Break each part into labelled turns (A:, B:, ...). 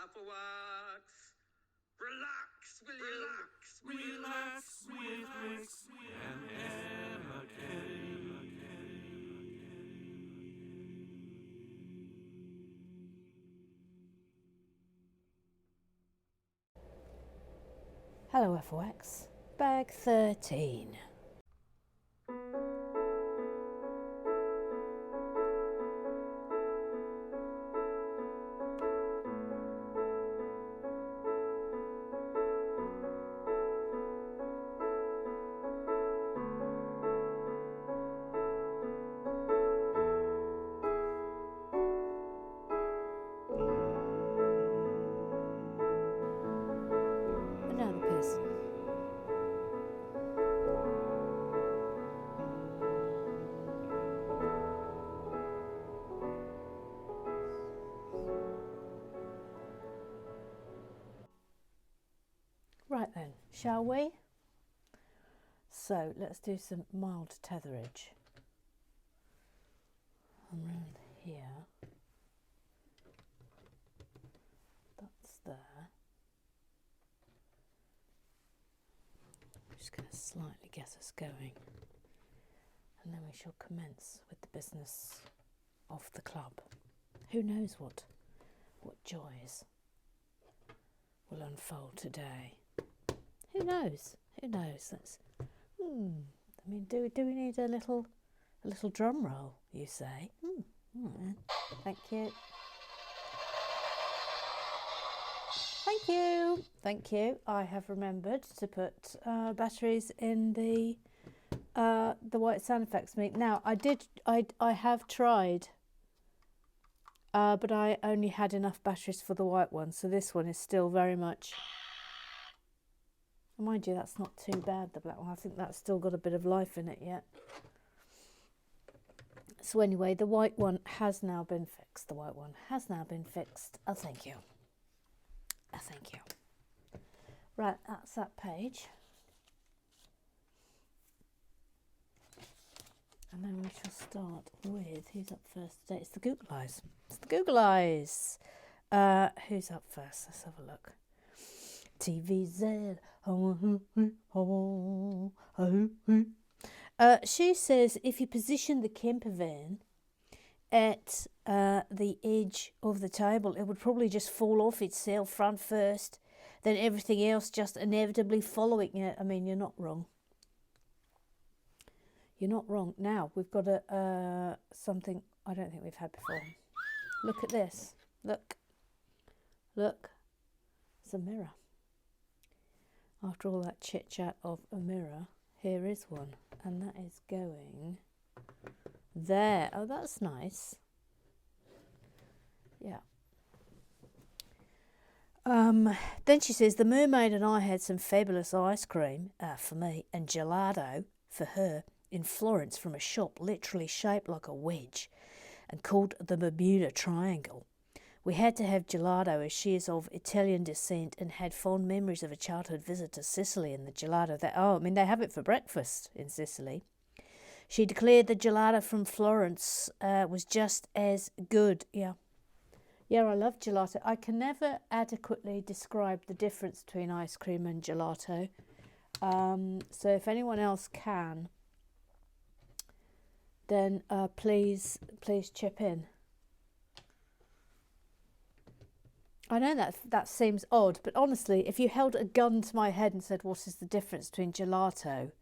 A: Apple wax. Relax, will you?
B: Relax with Rex and Emma Kelly.
C: Hello FOX, bag 13. Banana piss. Right then, shall we? So let's do some mild tetherage. Around here. That's there. I'm just going to slightly get us going. And then we shall commence with the business of the club. Who knows what joys will unfold today? Who knows? Who knows? That's. I mean, do we need a little drum roll? You say? Right. Thank you. Thank you. Thank you. I have remembered to put batteries in the white sound effects meter. Now I have tried, but I only had enough batteries for the white one, so this one is still very much. Mind you, that's not too bad, the black one. I think that's still got a bit of life in it yet. So anyway, the white one has now been fixed. The white one has now been fixed. Oh, thank you. Oh, thank you. Right, that's that page. And then we shall start with, who's up first today? It's the Google Eyes. It's the Google Eyes. Who's up first? Let's have a look. TVZ. She says if you position the camper van at the edge of the table, it would probably just fall off itself front first, then everything else just inevitably following it. I mean, you're not wrong. You're not wrong. Now we've got something I don't think we've had before. Look at this. Look. It's a mirror. After all that chit-chat of a mirror, here is one. And that is going there. Oh, that's nice. Yeah. Then she says, the mermaid and I had some fabulous ice cream, for me, and gelato, for her, in Florence from a shop literally shaped like a wedge and called the Bermuda Triangle. We had to have gelato as she is of Italian descent and had fond memories of a childhood visit to Sicily and the gelato. They have it for breakfast in Sicily. She declared the gelato from Florence was just as good. Yeah, I love gelato. I can never adequately describe the difference between ice cream and gelato. So if anyone else can, then please chip in. I know that seems odd, but honestly, if you held a gun to my head and said, "What is the difference between gelato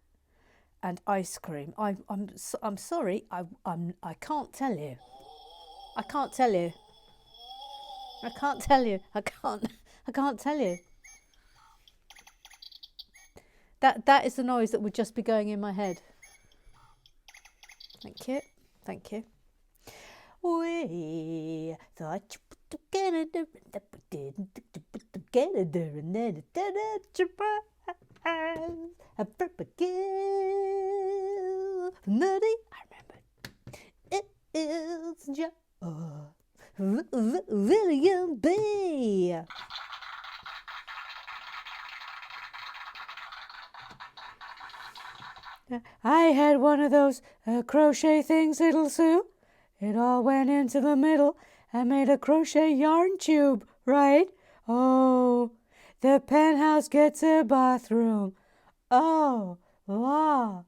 C: and ice cream?" I'm sorry, I can't tell you. I can't tell you. I can't tell you. I can't tell you. That is the noise that would just be going in my head. Thank you. Thank you. We thought you put together that we didn't put together and then it didn't surprise. A propaganda. I remember. It is just William B. I had one of those crochet things, little Sue. It all went into the middle and made a crochet yarn tube, right? Oh, the penthouse gets a bathroom. Oh, la,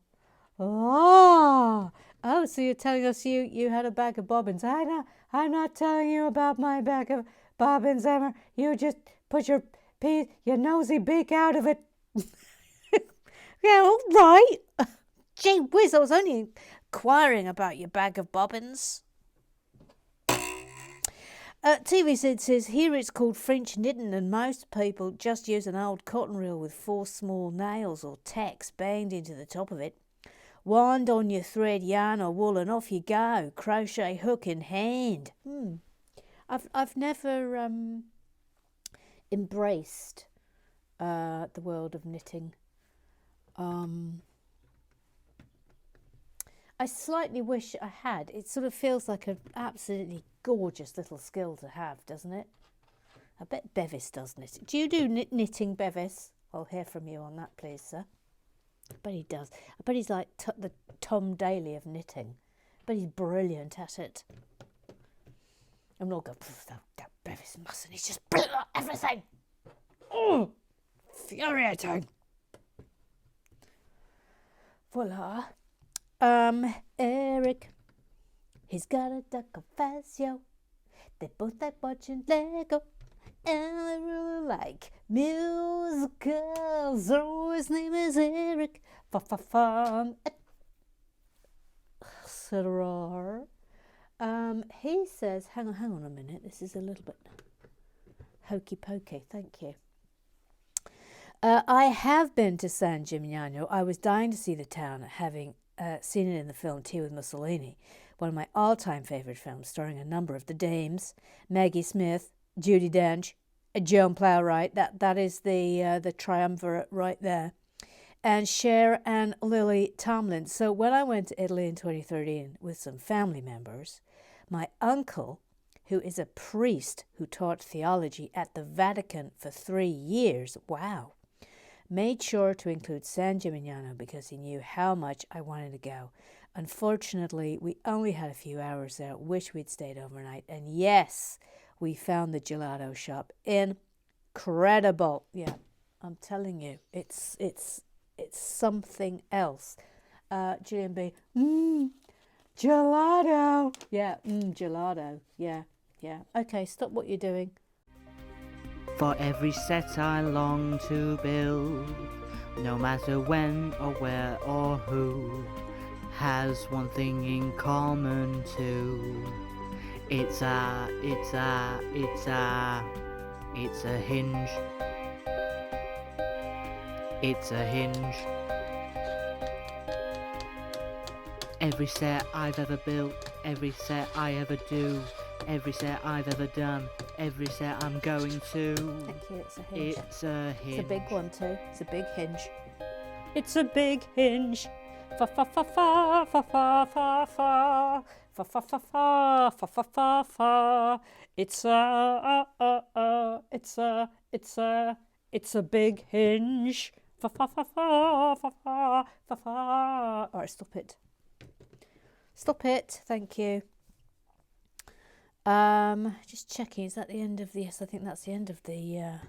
C: la. Oh, so you're telling us you had a bag of bobbins. I'm not telling you about my bag of bobbins, Emma. You just put your nosy beak out of it. Yeah, all right. Gee whiz, I was only inquiring about your bag of bobbins. TV says here it's called French knitting, and most people just use an old cotton reel with 4 small nails or tacks banged into the top of it. Wind on your thread, yarn or wool, and off you go. Crochet hook in hand. I've never embraced the world of knitting. I slightly wish I had. It sort of feels like an absolutely gorgeous little skill to have, doesn't it? I bet Bevis does knit. Do you do knitting, Bevis? I'll hear from you on that, please, sir. I bet he does. I bet he's like the Tom Daly of knitting. I bet he's brilliant at it. I'm not going, that Bevis mustn't. He's just brilliant at everything. Oh, infuriating. Voila. Eric, he's got a duck confessio. They both like watching Lego, and they really like musicals. Oh, his name is Eric. Fun, etc. He says, hang on a minute. This is a little bit hokey pokey. Thank you. I have been to San Gimignano. I was dying to see the town, having seen it in the film Tea with Mussolini, one of my all-time favourite films, starring a number of the dames: Maggie Smith, Judi Dench, Joan Plowright. That is the triumvirate right there, and Cher and Lily Tomlin. So when I went to Italy in 2013 with some family members, my uncle, who is a priest who taught theology at the Vatican for 3 years, wow, made sure to include San Gimignano because he knew how much I wanted to go. Unfortunately, we only had a few hours there. Wish we'd stayed overnight. And yes, we found the gelato shop incredible. Yeah, I'm telling you, it's something else. Gillian B. Gelato. Yeah, gelato. Yeah. Okay, stop what you're doing.
D: For every set I long to build, no matter when or where or who, has one thing in common too. It's a hinge. It's a hinge. Every set I've ever built, every set I ever do, every set I've ever done, every set I'm going to.
C: Thank you, it's a hinge.
D: It's a hinge.
C: It's a big one too. It's a big hinge. It's a big hinge. Fa fa fa fa fa fa fa fa fa fa fa fa fa fa fa fa. It's a big hinge. Fa fa fa fa fa fa fa fa. All right, stop it. Stop it. Thank you. Just checking. Is that the end of the? Yes, I think that's the end of the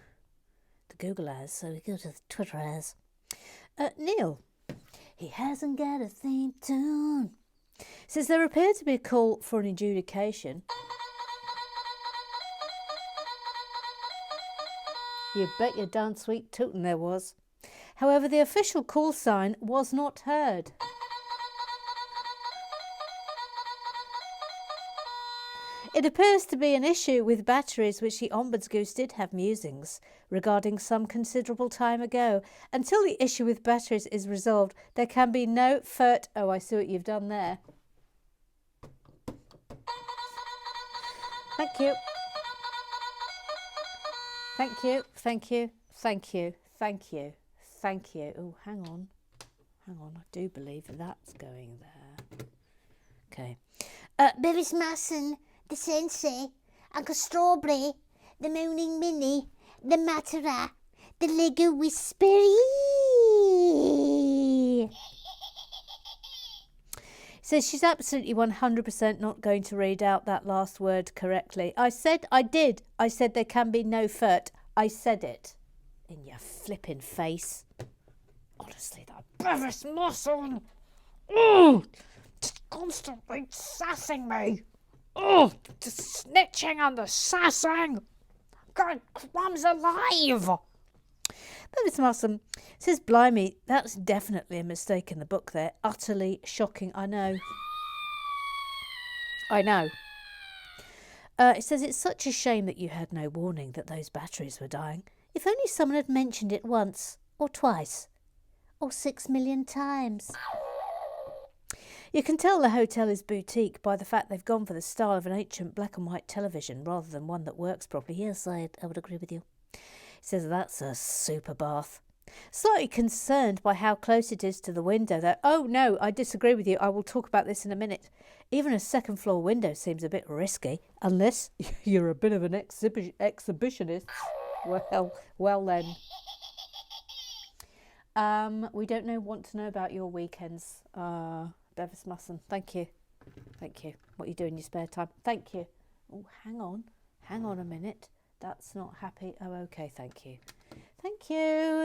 C: Google ads. So we go to the Twitter ads. Neil, he hasn't got a theme tune. Says there appeared to be a call for an adjudication. You bet your darn sweet tootin' there was. However, the official call sign was not heard. It appears to be an issue with batteries, which the Ombudsgoose did have musings regarding some considerable time ago. Until the issue with batteries is resolved, there can be no furt... Oh, I see what you've done there. Thank you. Thank you, thank you, thank you, thank you, thank you. Oh, hang on. I do believe that's going there. Okay.
E: Bevis Masson, the Sensei, Uncle Strawberry, the Moaning Minnie, the Matera, the Lego Whispery.
C: Says she's absolutely 100% not going to read out that last word correctly. I said I did. I said there can be no furt. I said it. In your flipping face. Honestly, that Bevis Musson. Oh, just constantly sassing me. Oh, just snitching on the sassing. God, Crumb's alive. Bevis Musson says, blimey, that's definitely a mistake in the book there. Utterly shocking, I know. It says, it's such a shame that you had no warning that those batteries were dying. If only someone had mentioned it once, or twice, or 6 million times. You can tell the hotel is boutique by the fact they've gone for the style of an ancient black and white television rather than one that works properly. Yes, I would agree with you. It says that's a super bath. Slightly concerned by how close it is to the window, though. Oh, no, I disagree with you. I will talk about this in a minute. Even a second floor window seems a bit risky, unless you're a bit of an exhibitionist. Well then. We don't want to know about your weekends, Bevis Musson. Thank you. What you do in your spare time. Thank you. Oh, hang on a minute. That's not happy. Oh, okay, thank you.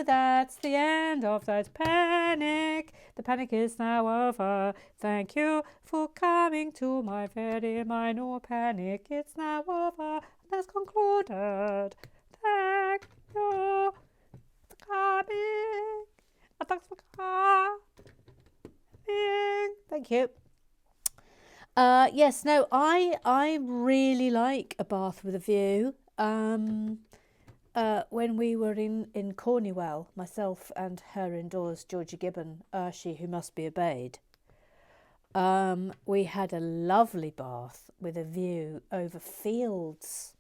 C: That's the end of that panic. The panic is now over. Thank you for coming to my very minor panic. It's now over. That's concluded. Thank you for coming. Thanks for coming. Thank you. Yes, no, I really like a bath with a view. When we were in Cornwall, myself and her indoors, Georgia Gibbon, she who must be obeyed, we had a lovely bath with a view over fields,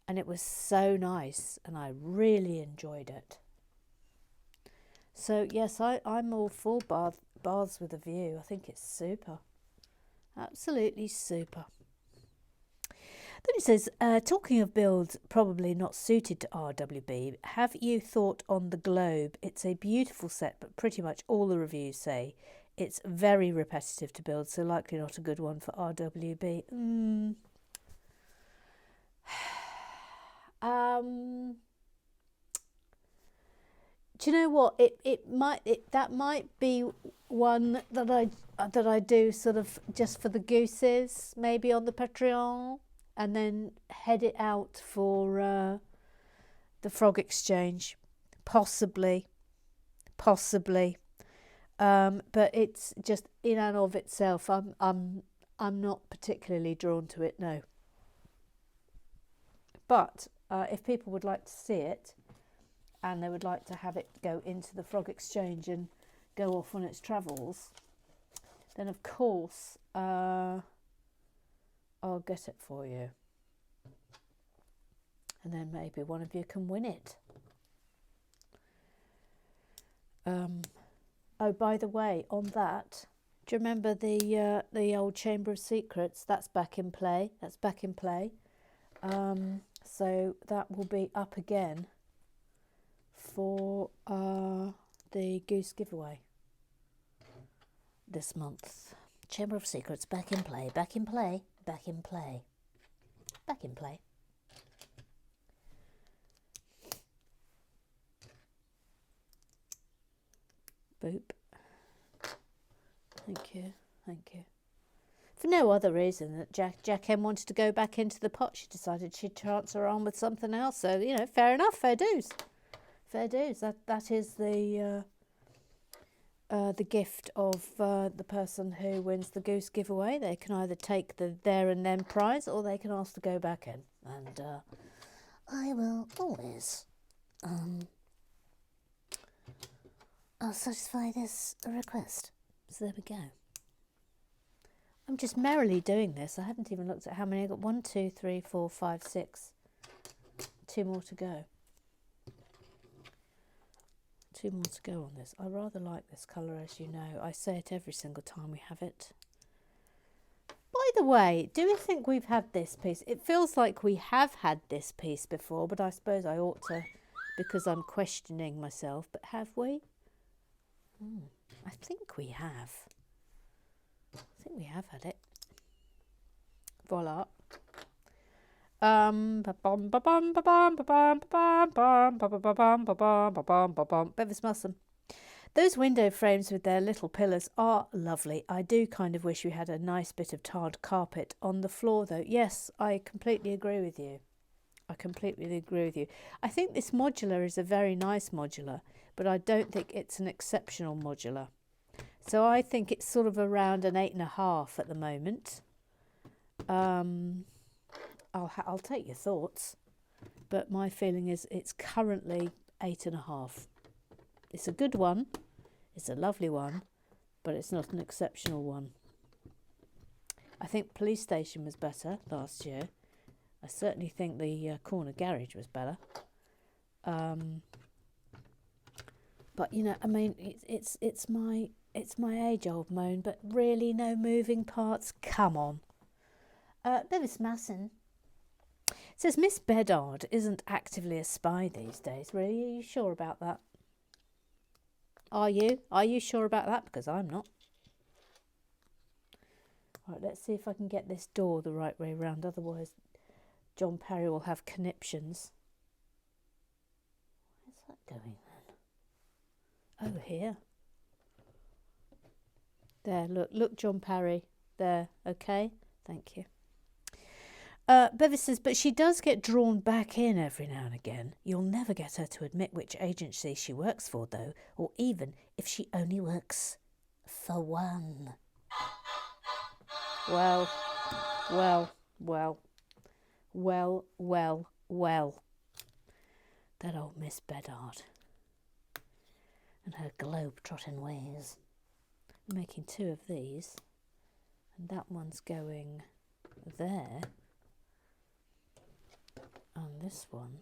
C: and it was so nice, and I really enjoyed it. So yes, I'm all for baths with a view. I think it's super, absolutely super. Then it says, talking of builds probably not suited to RWB, have you thought on the Globe? It's a beautiful set, but pretty much all the reviews say it's very repetitive to build, so likely not a good one for RWB. Do you know what? That might be one that I do sort of just for the gooses, maybe on the Patreon. And then head it out for the Frog Exchange, possibly. But it's just in and of itself. I'm not particularly drawn to it, no. But if people would like to see it, and they would like to have it go into the Frog Exchange and go off on its travels, then of course. I'll get it for you. And then maybe one of you can win it. Oh, by the way, on that, do you remember the old Chamber of Secrets? That's back in play. So that will be up again for the Goose giveaway this month. Chamber of Secrets back in play. Boop. Thank you. For no other reason that Jack M wanted to go back into the pot. She decided she'd chance her arm with something else. So, fair enough, fair dues. That is the gift of the person who wins the Goose giveaway. They can either take the there and then prize, or they can ask to go back in. And I will always I'll satisfy this request. So there we go. I'm just merrily doing this. I haven't even looked at how many I got. 1, 2, 3, 4, 5, 6. 2 more to go. 2 more to go on this. I rather like this colour, as you know. I say it every single time we have it. By the way, do you think we've had this piece? It feels like we have had this piece before, but I suppose I ought to, because I'm questioning myself. But have we? I think we have. I think we have had it. Voila. Bevis Musson. Those window frames with their little pillars are lovely. I do kind of wish we had a nice bit of tarred carpet on the floor, though. Yes, I completely agree with you. I completely agree with you. I think this modular is a very nice modular, but I don't think it's an exceptional modular. So I think it's sort of around an 8.5 at the moment. I'll take your thoughts, but my feeling is it's currently 8.5. It's a good one. It's a lovely one, but it's not an exceptional one. I think Police Station was better last year. I certainly think the corner garage was better. But you know, I mean, it's my age-old moan. But really, no moving parts. Come on. Bevis Masson says Miss Bedard isn't actively a spy these days. Really, are you sure about that? Are you? Are you sure about that? Because I'm not. Right, let's see if I can get this door the right way round. Otherwise, John Parry will have conniptions. Where's that going then? Oh, here. There, look, John Parry. There, okay? Thank you. Bevis says, but she does get drawn back in every now and again. You'll never get her to admit which agency she works for, though, or even if she only works for one. Well. That old Miss Bedard and her globe-trotting ways. I'm making 2 of these, and that one's going there. And this one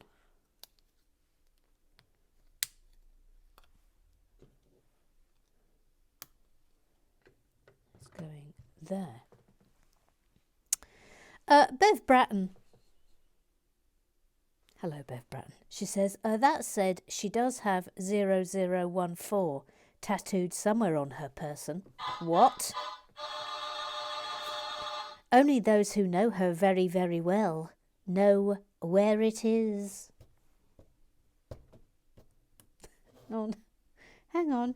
C: is going there. Bev Bratton. Hello, Bev Bratton. She says, that said, she does have 0014 tattooed somewhere on her person. What? Only those who know her very, very well know where it is. Oh, hang on.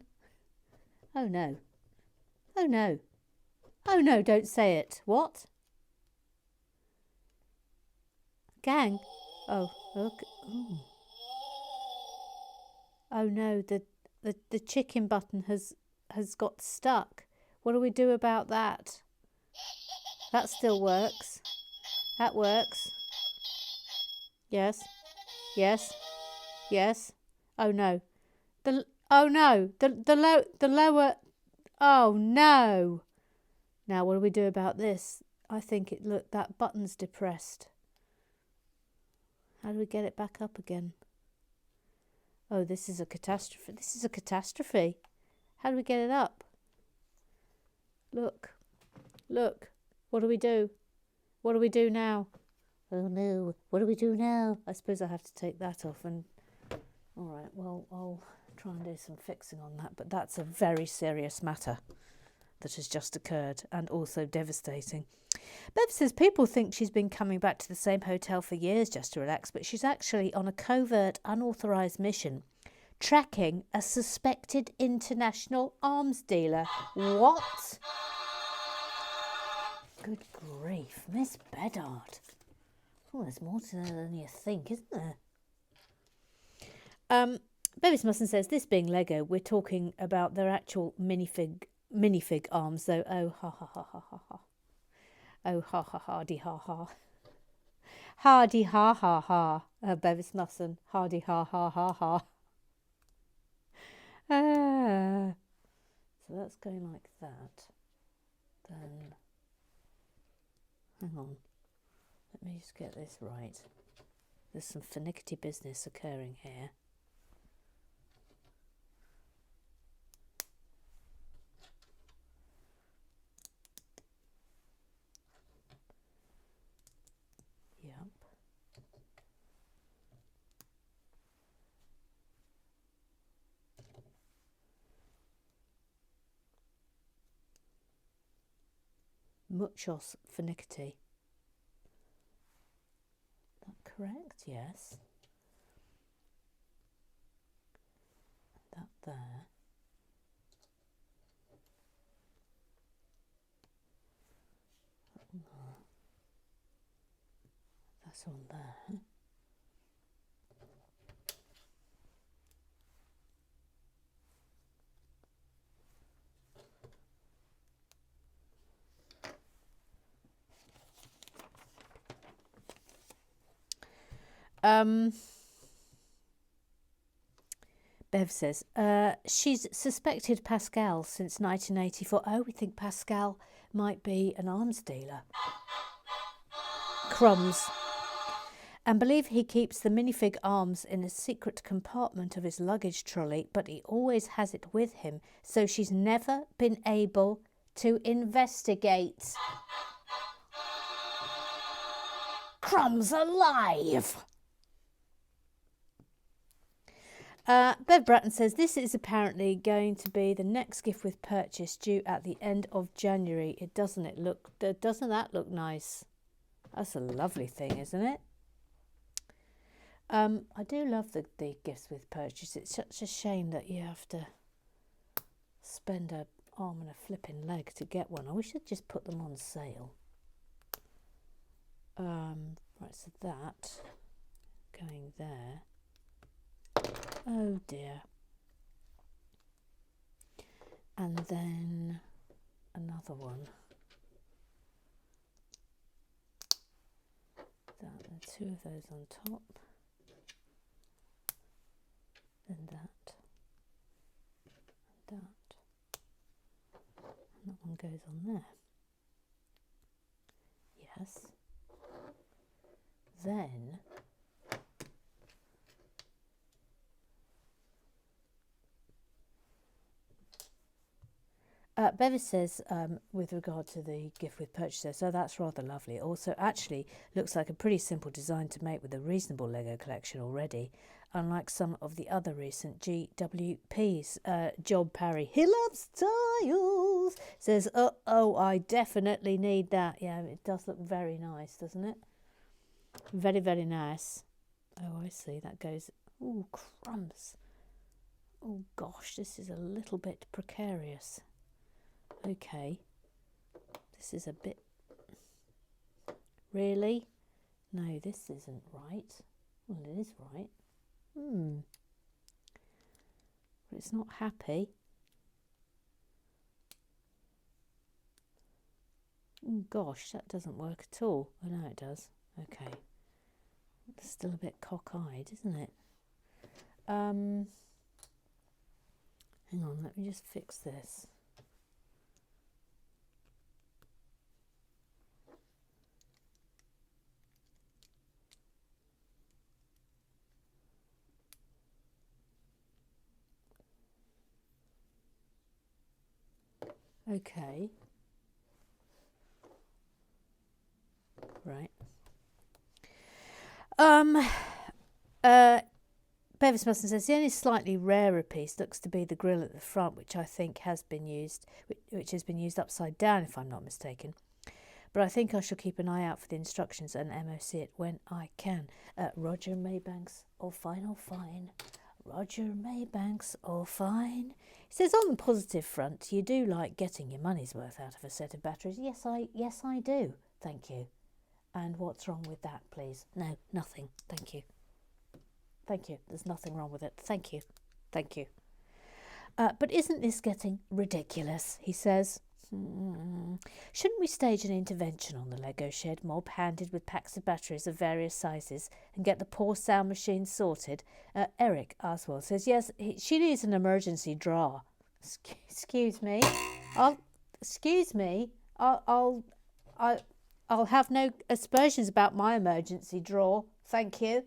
C: Oh, no. Oh, no. Oh, no, don't say it. What? Gang? Oh, look. Ooh. Oh, no, the chicken button has got stuck. What do we do about that? That still works. That works. Yes. Yes. Yes. Oh no. The lower. Oh no. Now what do we do about this? I think that button's depressed. How do we get it back up again? Oh, this is a catastrophe. This is a catastrophe. How do we get it up? Look. Look. What do we do? What do we do now? Oh no, what do we do now? I suppose I have to take that off and... Alright, well, I'll try and do some fixing on that, but that's a very serious matter that has just occurred and also devastating. Bev says people think she's been coming back to the same hotel for years just to relax, but she's actually on a covert, unauthorised mission tracking a suspected international arms dealer. What? Good grief, Miss Bedard. Oh, there's more to that than you think, isn't there? Bevis Musson says, this being Lego, we're talking about their actual minifig arms, though. Oh, ha, ha, ha, ha, ha, ha. Oh, ha, ha, hardy, ha, ha. Hardy, ha, ha, ha. Bevis Musson, hardy, ha, ha, ha, ha. So that's going like that. Then, hang on. Let me just get this right. There's some finicky business occurring here. Yep. Muchos finicky. correct? Yes. That there. That's on there. Bev says, she's suspected Pascal since 1984. Oh, we think Pascal might be an arms dealer. Crumbs. And believe he keeps the minifig arms in a secret compartment of his luggage trolley, but he always has it with him, so she's never been able to investigate. Crumbs alive! Bev Bratton says this is apparently going to be the next gift with purchase due at the end of January. Doesn't that look nice? That's a lovely thing, isn't it? I do love the gifts with purchase. It's such a shame that you have to spend an arm and a flipping leg to get one. I wish I'd just put them on sale. Right, so that going there. Oh dear. And then another one. That and two of those on top. Then that. And that. And that one goes on there. Yes. Then Bevis says, with regard to the gift with purchaser, so that's rather lovely. It also actually looks like a pretty simple design to make with a reasonable Lego collection already, unlike some of the other recent GWPs. Job Parry, he loves tiles, says, oh, I definitely need that. Yeah, it does look very nice, doesn't it? Very, very nice. Oh, I see, that goes, ooh, crumbs. Oh gosh, this is a little bit precarious. Okay, this is a bit... Really? No, this isn't right. Well, it is right. But it's not happy. Oh, gosh, that doesn't work at all. Oh, no, it does. Okay. It's still a bit cockeyed, isn't it? Hang on, let me just fix this. Okay. Right. Bevis Musson says the only slightly rarer piece looks to be the grill at the front, which I think has been used, which has been used upside down, if I'm not mistaken. But I think I shall keep an eye out for the instructions and MOC it when I can. Roger Maybanks, all fine, all fine. Roger Maybanks, all fine. He says on the positive front, you do like getting your money's worth out of a set of batteries. Yes, I do. Thank you. And what's wrong with that, please? No, nothing. Thank you. Thank you. There's nothing wrong with it. Thank you. Thank you. But isn't this getting ridiculous? He says. Shouldn't we stage an intervention on the Lego shed, mob-handed with packs of batteries of various sizes, and get the poor sound machine sorted? Eric Oswald says, yes, she needs an emergency drawer. Excuse me. Excuse me. I'll have no aspersions about my emergency drawer. Thank you.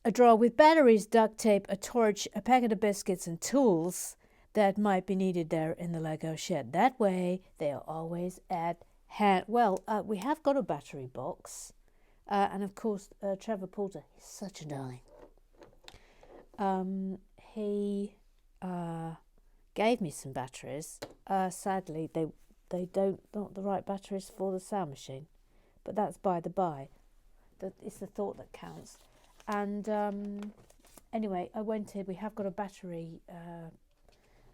C: A drawer with batteries, duct tape, a torch, a packet of biscuits and tools that might be needed there in the Lego shed. That way they are always at hand. Well, we have got a battery box. And of course, Trevor Porter, he's such a darling. He gave me some batteries. Sadly, not the right batteries for the sound machine. But that's by the by. It's the thought that counts. And anyway, I went in. We have got a battery,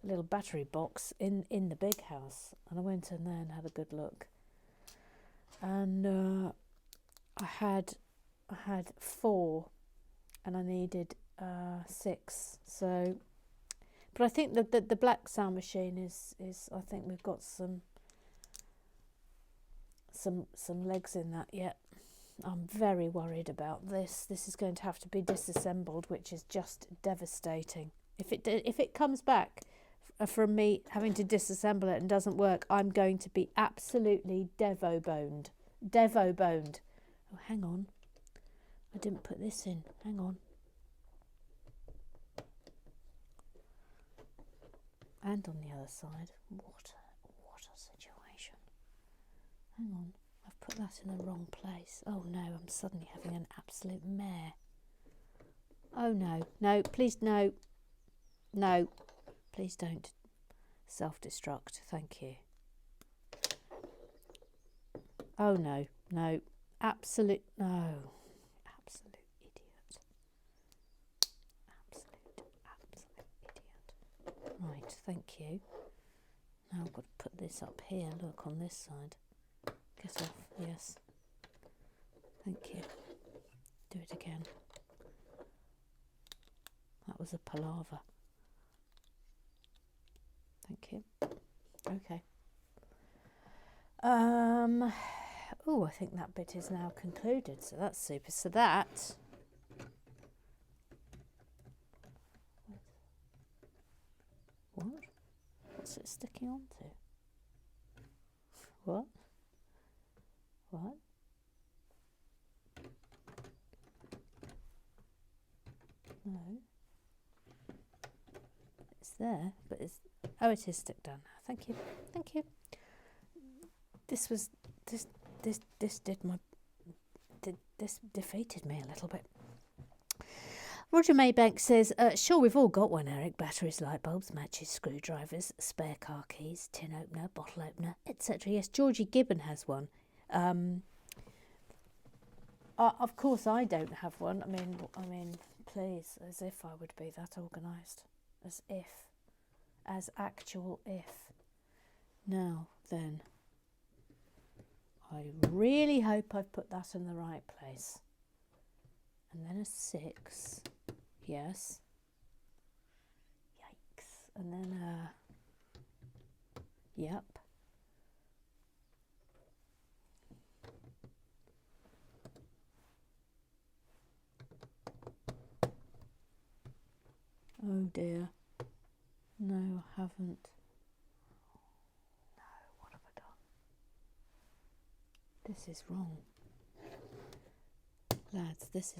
C: little battery box in the big house, and I went in there and had a good look. And I had 4, and I needed 6. So, but I think that the black sound machine is I think we've got some legs in that yet. I'm very worried about this. This is going to have to be disassembled, which is just devastating. If it comes back from me having to disassemble it and doesn't work, I'm going to be absolutely devo-boned. Devo-boned. Oh, hang on. I didn't put this in. Hang on. And on the other side. What a situation. Hang on. I've put that in the wrong place. Oh no, I'm suddenly having an absolute mare. Oh no. No, please no. No. Please don't self-destruct. Thank you. Oh no. No. Absolute no. Absolute idiot. Absolute idiot. Right, thank you. Now I've got to put this up here. Look, on this side. Get off, yes. Thank you. Do it again. That was a palaver. Thank you. Okay. Oh, I think that bit is now concluded, so that's super. So that what's it sticking onto? What? No. It's there, but it's... Oh, it is stuck down now. Thank you. Thank you. This defeated me a little bit. Roger Maybank says, sure, we've all got one, Eric. Batteries, light bulbs, matches, screwdrivers, spare car keys, tin opener, bottle opener, etc. Yes, Georgie Gibbon has one. Of course, I don't have one. I mean, please, as if I would be that organised. As actual if. Now then, I really hope I've put that in the right place. And then a 6. Yes. Yikes. And then a... Yep. Oh dear. No, I haven't. No, what have I done? This is wrong. Lads, this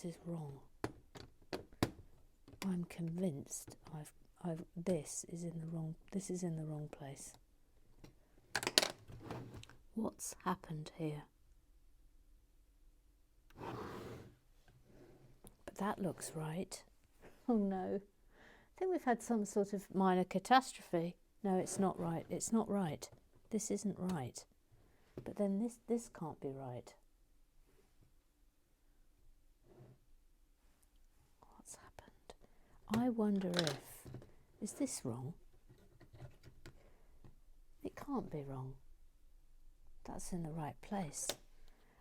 C: is wrong. I'm convinced this is in the wrong place. What's happened here? But that looks right. Oh no. I think we've had some sort of minor catastrophe. No, it's not right. It's not right. This isn't right. But then this can't be right. What's happened? I wonder if... Is this wrong? It can't be wrong. That's in the right place.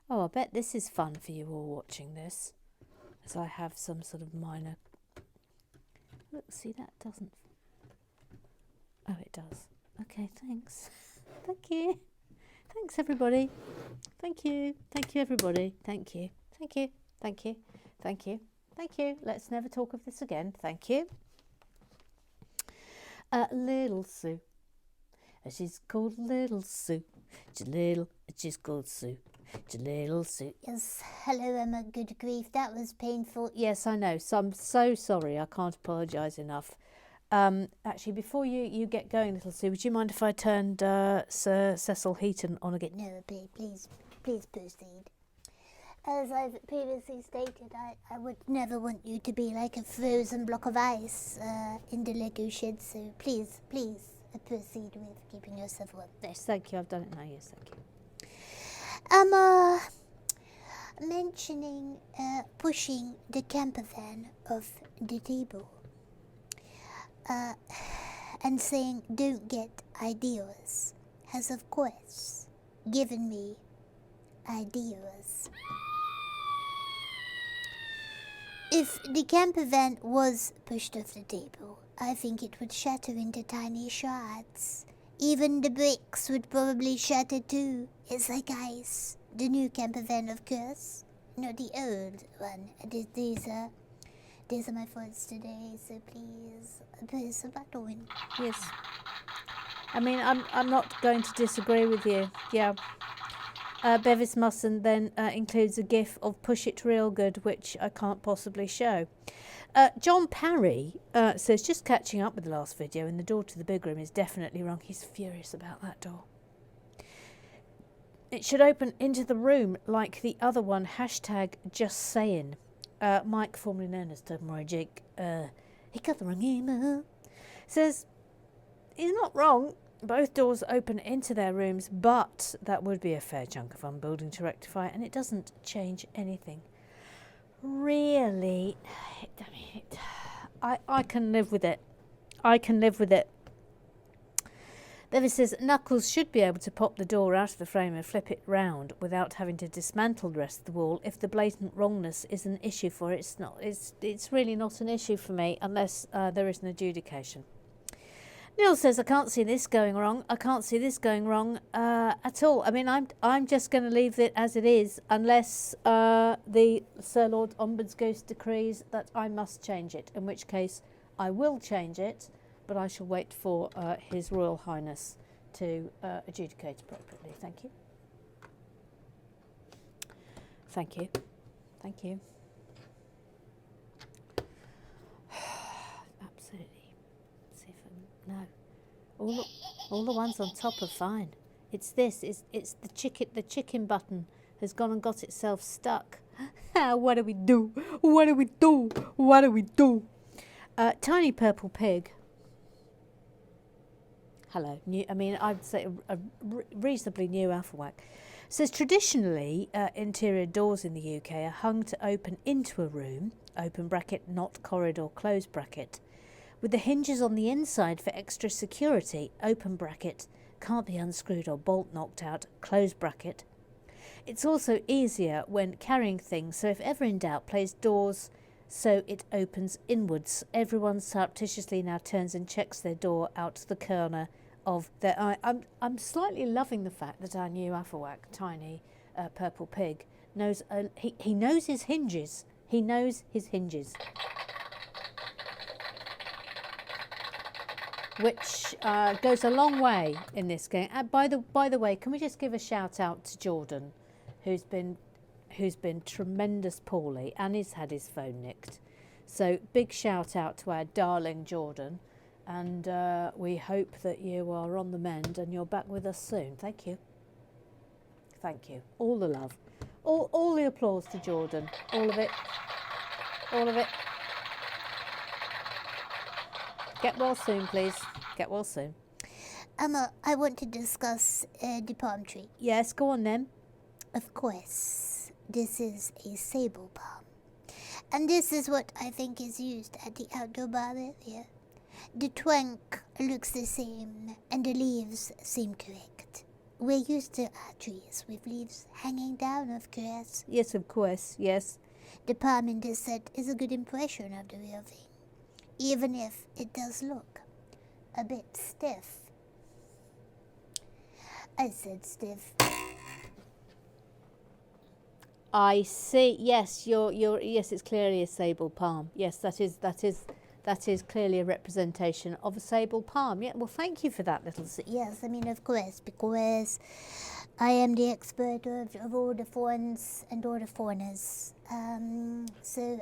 C: Oh, I bet this is fun for you all watching this. As I have some sort of minor... Look, see, that doesn't... Oh, it does. Okay, thanks. Thank you. Thanks, everybody. Thank you. Thank you, everybody. Thank you. Thank you. Thank you. Thank you. Thank you. Let's never talk of this again. Thank you. Little Sue. She's called Little Sue. She's called Sue. Little Sue.
E: Yes, hello Emma, good grief, that was painful.
C: Yes, I know. So I'm so sorry. I can't apologise enough. Actually, before you get going, Little Sue, would you mind if I turned Sir Cecil Heaton on again?
E: No, please proceed. As I've previously stated, I would never want you to be like a frozen block of ice in the Lego shed, so please proceed with keeping yourself warm.
C: Yes, thank you. I've done it now. Yes, thank you.
E: Mentioning pushing the camper van off the table. And saying don't get ideas has of course given me ideas. If the camper van was pushed off the table, I think it would shatter into tiny shards. Even the bricks would probably shatter too. It's like ice. The new camper van, of course, not the old one. These are my thoughts today, so please press a button.
C: Yes. I mean, I'm not going to disagree with you. Yeah. Bevis Musson then includes a gif of Push It Real Good, which I can't possibly show. John Parry says, just catching up with the last video, and the door to the big room is definitely wrong. He's furious about that door. It should open into the room like the other one. Hashtag just saying. Mike, formerly known as Tobermory Jake, he got the wrong email, says, he's not wrong. Both doors open into their rooms, but that would be a fair chunk of unbuilding to rectify, and it doesn't change anything. Really? I can live with it. I can live with it. Bevis says, Knuckles should be able to pop the door out of the frame and flip it round without having to dismantle the rest of the wall. If the blatant wrongness is an issue for it, it's really not an issue for me unless there is an adjudication. Neil says, I can't see this going wrong. I can't see this going wrong at all. I mean, I'm just going to leave it as it is unless the Sir Lord Ombudsghost decrees that I must change it, in which case I will change it, but I shall wait for His Royal Highness to adjudicate appropriately. Thank you. Thank you. Thank you. Absolutely. Let's see if I no. All the ones on top are fine. It's this. It's the chicken. The chicken button has gone and got itself stuck. What do we do? What do we do? What do we do? Tiny Purple Pig. Hello. I'd say a reasonably new Alphawhack. Says traditionally, interior doors in the UK are hung to open into a room, open bracket, not corridor, close bracket, with the hinges on the inside for extra security, open bracket, can't be unscrewed or bolt knocked out, close bracket. It's also easier when carrying things, so if ever in doubt, place doors so it opens inwards. Everyone surreptitiously now turns and checks their door out to the corner of their eye. I'm slightly loving the fact that our new Alphawhack, Tiny Purple Pig, knows he knows his hinges. He knows his hinges. Which goes a long way in this game. By the way, can we just give a shout out to Jordan, who's been tremendous poorly and he's had his phone nicked. So big shout out to our darling Jordan, and we hope that you are on the mend and you're back with us soon. Thank you. Thank you. All the love, all the applause to Jordan. All of it. All of it. Get well soon, please. Get well soon.
E: I want to discuss the palm tree.
C: Yes, go on then.
E: Of course, this is a sable palm. And this is what I think is used at the outdoor bar area. The trunk looks the same and the leaves seem correct. We're used to our trees with leaves hanging down, of course.
C: Yes, of course, yes.
E: The palm in this set is a good impression of the real thing, even if it does look a bit stiff. I said stiff.
C: I see. Yes, yes, it's clearly a sable palm. Yes, that is clearly a representation of a sable palm. Yeah, well, thank you for that little.
E: Yes, I mean, of course, because I am the expert of all the fawns and all the fawners. So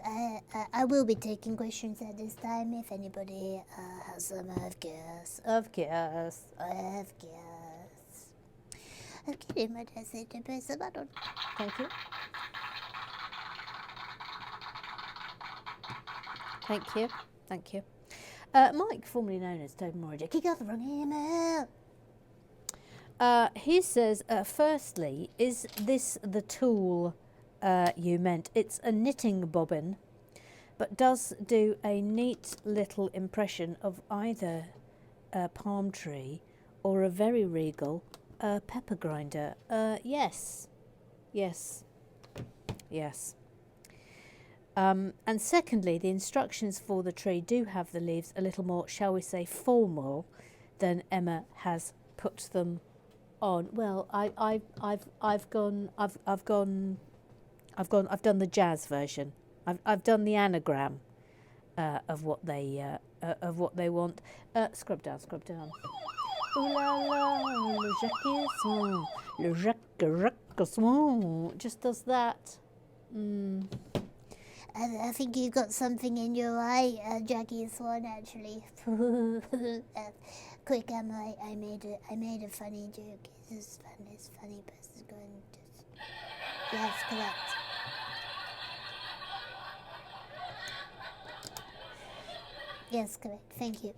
E: I will be taking questions at this time if anybody has some, of course.
C: Of course.
E: Of course. Okay, what I said to press the button.
C: Thank you. Thank you. Thank you. Mike, formerly known as Toby Morringer, he got the wrong email. He says, firstly, is this the tool you meant? It's a knitting bobbin, but does do a neat little impression of either a palm tree or a very regal pepper grinder. Yes. And secondly, the instructions for the tree do have the leaves a little more, shall we say, formal than Emma has put them on. Well, I've done the jazz version. I've done the anagram of what they want. Scrub down. Ooh la la, le Jacques Swan, just does that.
E: I think you got something in your eye, Jackie Swan. Actually, quick, Emma, I made a funny joke. It's funny, but it's going to. Yes, correct. Yes, correct. Thank you.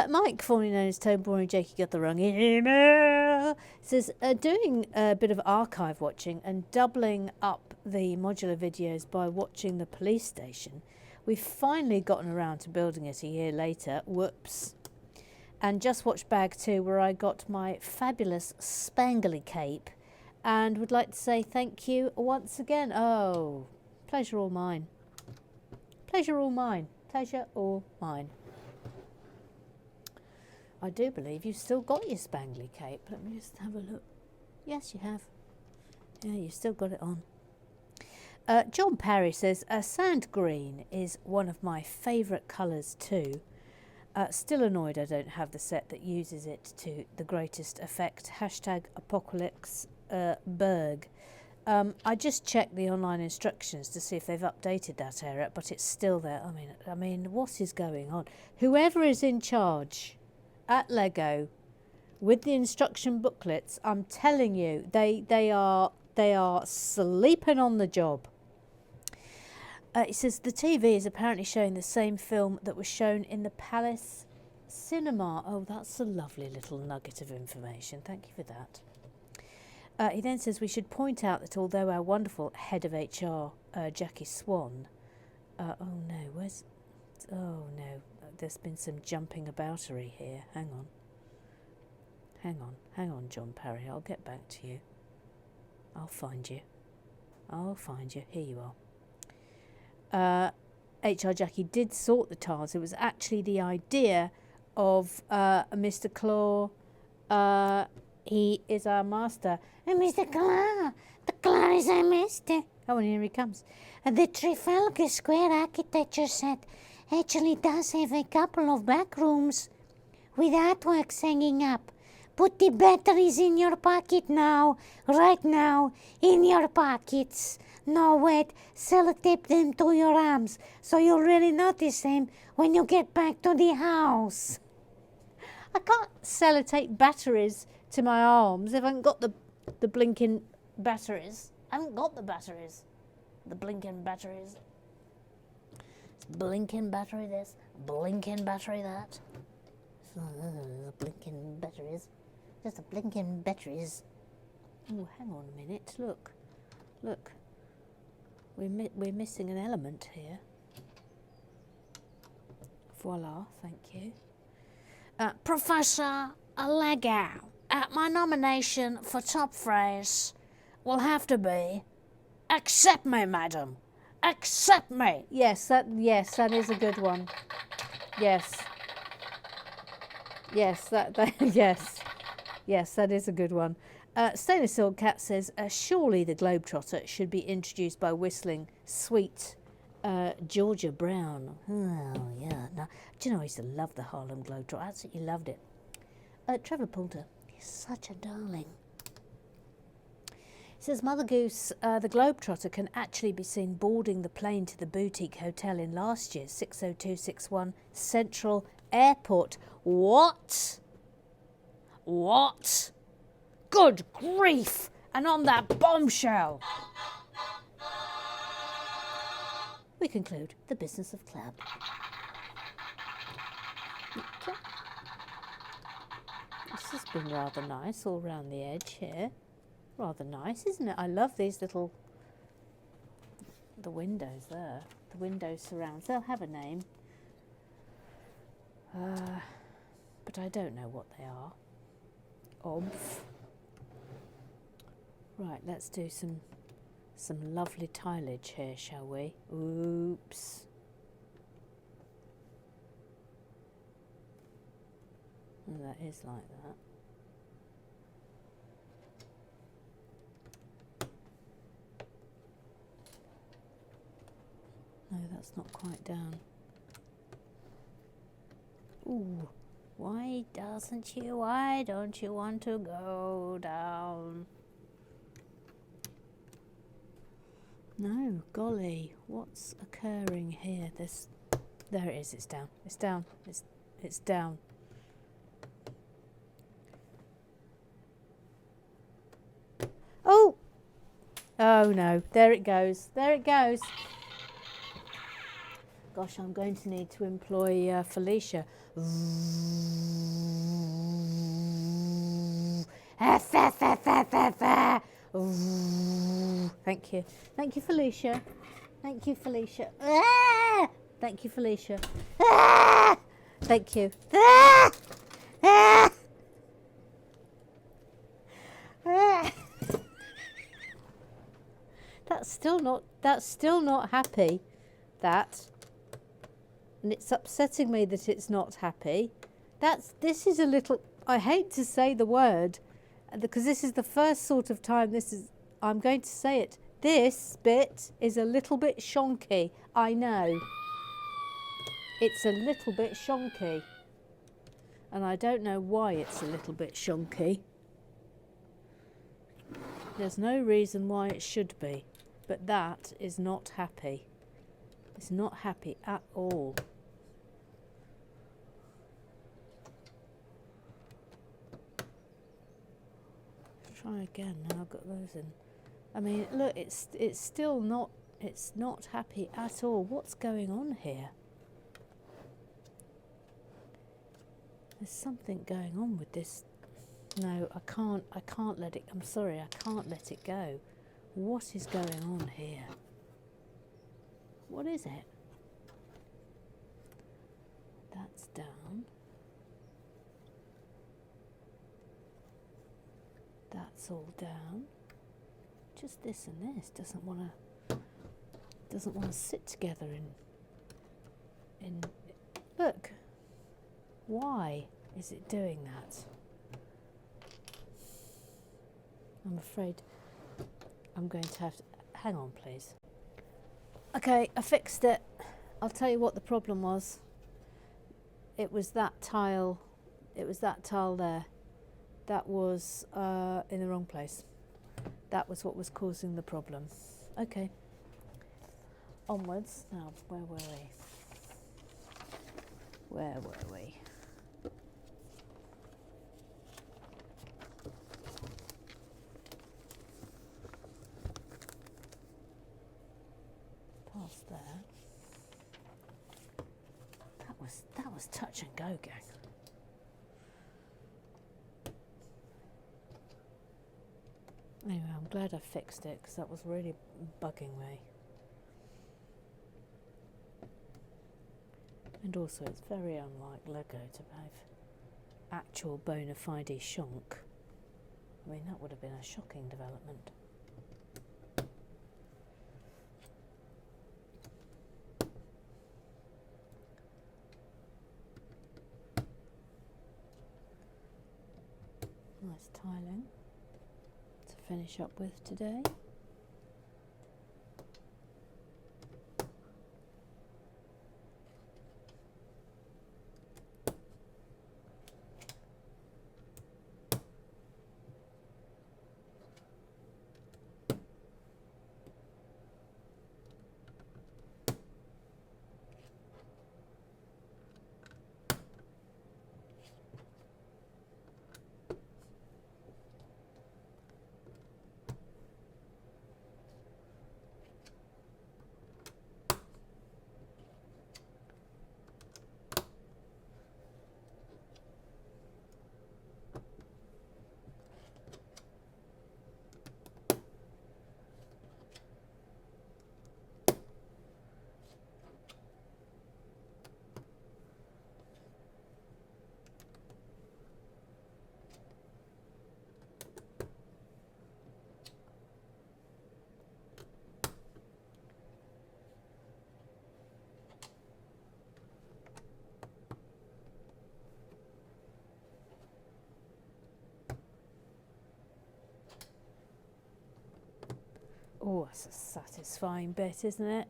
C: Mike, formerly known as Tone Boring Jakey, got the wrong email. Says, doing a bit of archive watching and doubling up the modular videos by watching the police station, we've finally gotten around to building it a year later. Whoops. And just watched Bag 2, where I got my fabulous spangly cape, and would like to say thank you once again. Oh, pleasure all mine. Pleasure all mine. I do believe you've still got your spangly cape. Let me just have a look. Yes, you have. Yeah, you've still got it on. John Parry says, sand green is one of my favourite colours too. Still annoyed I don't have the set that uses it to the greatest effect. #Apocalypse Berg. I just checked the online instructions to see if they've updated that area, but it's still there. I mean, what is going on? Whoever is in charge at Lego with the instruction booklets, I'm telling you, they are sleeping on the job. It says the TV is apparently showing the same film that was shown in the Palace Cinema. Oh, that's a lovely little nugget of information. Thank you for that. He then says we should point out that although our wonderful head of HR, Jackie Swan, oh no, there's been some jumping aboutery here. Hang on, John Parry. I'll get back to you. I'll find you. Here you are. HR Jackie did sort the tiles. It was actually the idea of Mr. Claw. He is our master. And Mr. Claw, the Claw is our master. Oh, and here he comes. The Trafalgar Square architecture set actually does have a couple of back rooms with artworks hanging up. Put the batteries in your pocket now, right now, in your pockets. No, wait, sellotape them to your arms so you'll really notice them when you get back to the house. I can't sellotape batteries to my arms if I haven't got the blinking batteries. I haven't got the batteries. The blinking batteries. It's blinking battery this, blinking battery that. Blinking batteries. Just the blinking batteries. Oh, hang on a minute. Look. We're missing an element here. Voila, thank you. Professor Lego, my nomination for top phrase will have to be, accept me, madam. Accept me. Yes, that is a good one. Yes, that is a good one. Stainless Steel Cat says, surely the Globetrotter should be introduced by whistling sweet Georgia Brown. Oh, yeah. No, do you know, I used to love the Harlem Globetrotter. I absolutely loved it. Trevor Poulter, he's such a darling. He says, Mother Goose, the Globetrotter can actually be seen boarding the plane to the boutique hotel in last year's 60261 Central Airport. What? Good grief! And on that bombshell, we conclude the business of club. been rather nice all round the edge here. Rather nice, isn't it? I love these little, the windows there. The window surrounds. They'll have a name. But I don't know what they are. Obv. Right, let's do some lovely tilage here, shall we? Oops. Oh, that is like that. No, that's not quite down. Ooh, why don't you want to go down? No, golly, what's occurring here? There it is, it's down, it's down, it's down. Oh! Oh no, there it goes, there it goes. Gosh, I'm going to need to employ Felicia. Thank you. Thank you, Felicia. Thank you, Felicia. Thank you, Felicia. Thank you. That's still not happy. And it's upsetting me that it's not happy. This is a little, I hate to say the word, because this is the first sort of time I'm going to say it. This bit is a little bit shonky. I know. It's a little bit shonky. And I don't know why it's a little bit shonky. There's no reason why it should be. But that is not happy. It's not happy at all. Try again. Now I've got those in. I mean, look, it's still not. It's not happy at all. What's going on here? There's something going on with this. No, I can't let it. I'm sorry, I can't let it go. What is going on here? What is it? That's down. That's all down. Just this and this doesn't want to sit together in look. Why is it doing that? I'm afraid I'm going to have to hang on, please. Okay, I fixed it. I'll tell you what the problem was. It was that tile. It was that tile there. That was in the wrong place. That was what was causing the problem. Okay. Onwards. Now, where were we? Where were we? Past there. That was touch and go, gang. Anyway, I'm glad I fixed it because that was really bugging me. And also, it's very unlike Lego to have actual bona fide shonk. I mean, that would have been a shocking development. Nice tiling to finish up with today. Oh, that's a satisfying bit, isn't it?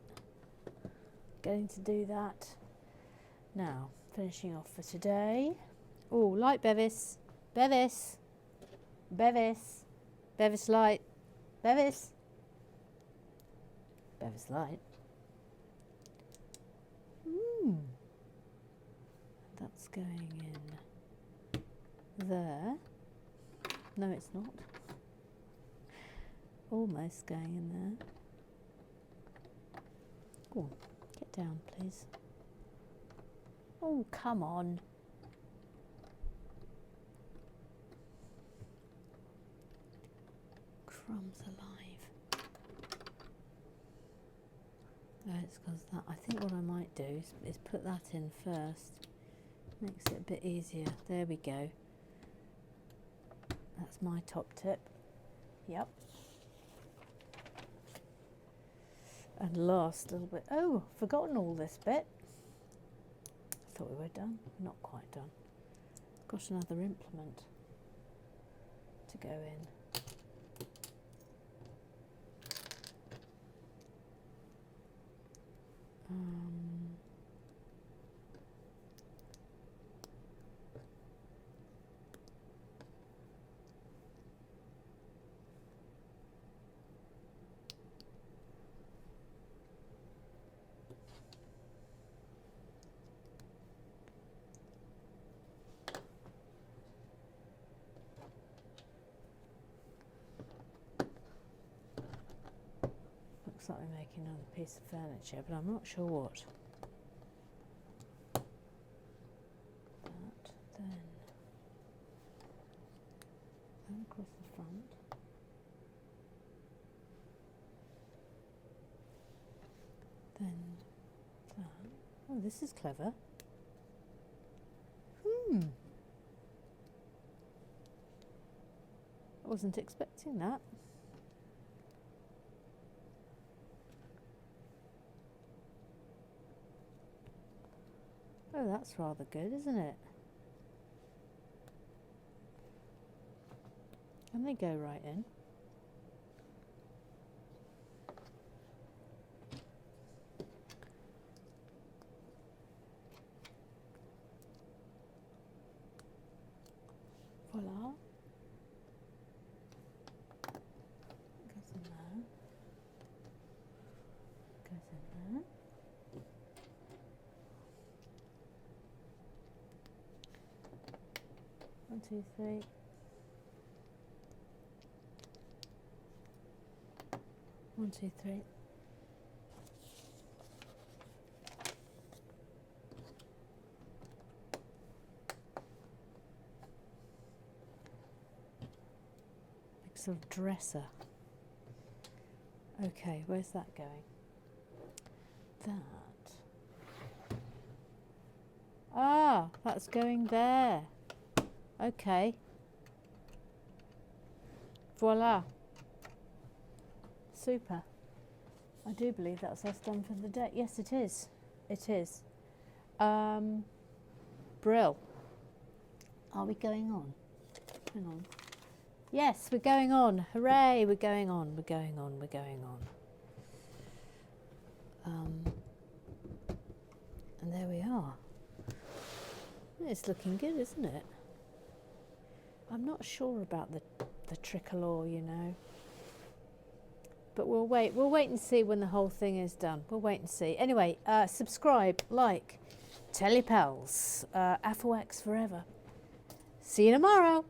C: Getting to do that. Now, finishing off for today. Oh, light Bevis. Bevis. Bevis. Bevis light. Bevis. Bevis light. That's going in there. No, it's not. Almost going in there. Go on, get down, please. Oh, come on. Crumbs alive. Oh, it's because that. I think what I might do is put that in first. Makes it a bit easier. There we go. That's my top tip. Yep. And last little bit. Oh, forgotten all this bit. I thought we were done. Not quite done. Got another implement to go in. Looks like we're making another piece of furniture, but I'm not sure what. That, then across the front. Then that. Oh, this is clever. I wasn't expecting that. Oh, that's rather good, isn't it? And they go right in. Voila. Goes in there. Goes in there. One, two, three. One, two, three. Big sort of dresser. Okay, where's that going? That. Ah, that's going there. Okay. Voila. Super. I do believe that's us done for the day. Yes, it is. It is. Brill. Are we going on? Hang on. Yes, we're going on. Hooray, we're going on. We're going on. We're going on. And there we are. It's looking good, isn't it? I'm not sure about the tricolor, you know. But we'll wait and see when the whole thing is done. We'll wait and see. Anyway, subscribe, like, tell your pals. AFOX forever. See you tomorrow.